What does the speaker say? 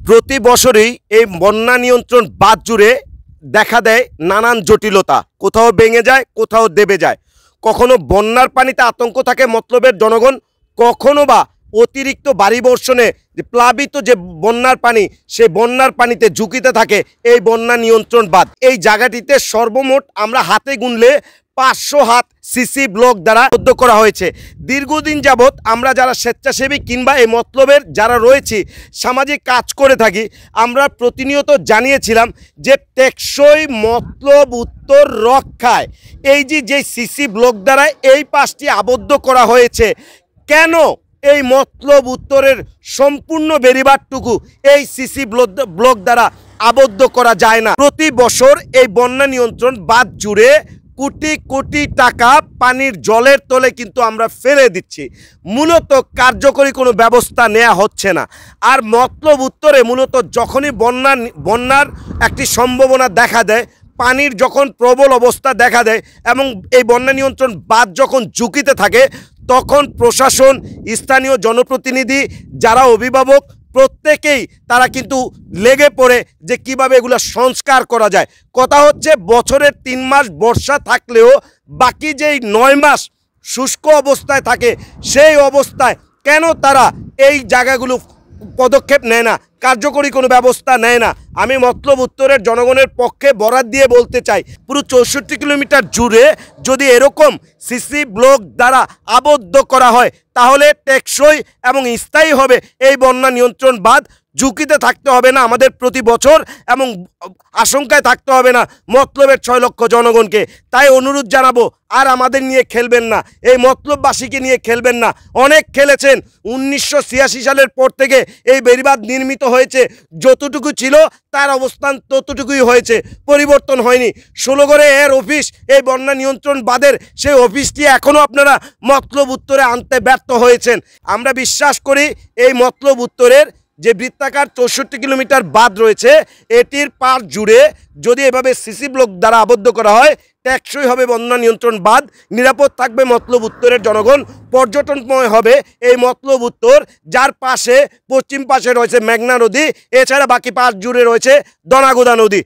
প্রতি বছরই এই বন্যা নিয়ন্ত্রণ বাঁধ জুড়ে দেখা দেয় নানান জটিলতা। কোথাও ভেঙে যায়, কোথাও দেবে যায়। কখনো বন্যার পানিতে আতঙ্ক থাকে মতলবের জনগণ, কখনো বা অতিরিক্ত বাড়ি বর্ষণে যে প্লাবিত যে বন্যার পানি, সেই বন্যার পানিতে ঝুঁকিতে থাকে এই বন্যা নিয়ন্ত্রণ বাঁধ। এই জায়গাটিতে সর্বমোট আমরা হাতে গুনলে 500 হাত সিসি ব্লক দ্বারা আবদ্ধ করা হয়েছে। দীর্ঘদিন যাবৎ আমরা যারা স্বেচ্ছাসেবী কিংবা এই মতলবের যারা রয়েছি, সামাজিক কাজ করে থাকি, আমরা প্রতিনিয়ত জানিয়েছিলাম যে টেকসই মতলব উত্তর রক্ষায় এই যে সিসি ব্লক দ্বারা এই পাশটি আবদ্ধ করা হয়েছে, কেন এই মতলব উত্তরের সম্পূর্ণ বেড়িবাঁধটুকু এই সিসি ব্লক দ্বারা আবদ্ধ করা যায় না? প্রতি বছর এই বন্যা নিয়ন্ত্রণ বাঁধ জুড়ে কোটি কোটি টাকা পানির জলের তলে কিন্তু আমরা ফেলে দিচ্ছি। মূলত কার্যকরী কোনো ব্যবস্থা নেওয়া হচ্ছে না। আর মতলব উত্তরে মূলত যখনই বন্যার একটি সম্ভাবনা দেখা দেয়, পানির যখন প্রবল অবস্থা দেখা দেয় এবং এই বন্যা নিয়ন্ত্রণ বাঁধ যখন ঝুঁকিতে থাকে, তখন প্রশাসন, স্থানীয় জনপ্রতিনিধি, যারা অভিভাবক, প্রত্যেকেই তারা কিন্তু লেগে পড়ে যে কিভাবে এগুলো সংস্কার করা যায়। কথা হচ্ছে বছরের 3 মাস বর্ষা থাকলেও বাকি যেই 9 মাস শুষ্ক অবস্থায় থাকে, সেই অবস্থায় কেন তারা এই জায়গাগুলো পদক্ষেপ নেয় না, কার্যকরী কোনো ব্যবস্থা নেয় না? আমি মতলব উত্তরের জনগণের পক্ষে বরাত দিয়ে বলতে চাই, পুরো 64 কিলোমিটার জুড়ে যদি এরকম সিসি ব্লক দ্বারা আবদ্ধ করা হয়, তাহলে টেকসই এবং স্থায়ী হবে এই বন্যা নিয়ন্ত্রণ বাঁধ। ঝুঁকিতে থাকতে হবে না আমাদের প্রতি বছর এবং আশঙ্কায় থাকতে হবে না মতলবের 6 লক্ষ জনগণকে। তাই অনুরোধ জানাবো, আর আমাদের নিয়ে খেলবেন না, এই মতলববাসীকে নিয়ে খেলবেন না। অনেক খেলেছেন। 1986 সালের পর থেকে এই বেড়িবাঁধ নির্মিত হয়েছে, যতটুকু ছিল তার অবস্থান ততটুকুই হয়েছে, পরিবর্তন হয়নি। 16 ঘরে এর অফিস, এই বন্যা নিয়ন্ত্রণ বাঁধের সেই অফিসটি এখনও আপনারা মতলব উত্তরে আনতে ব্যর্থ হয়েছেন। আমরা বিশ্বাস করি এই মতলব উত্তরের যে বৃত্তাকার 64 কিলোমিটার বাঁধ রয়েছে, এটির পার জুড়ে যদি এভাবে সিসি ব্লক দ্বারা আবদ্ধ করা হয়, টেকসই হবে বন্যা নিয়ন্ত্রণ বাঁধ, নিরাপদ থাকবে মতলব উত্তরের জনগণ, পর্যটনময় হবে এই মতলব উত্তর, যার পাশে পশ্চিম পাশে রয়েছে মেঘনা নদী, এছাড়া বাকি পাশ জুড়ে রয়েছে দনাগোদা নদী।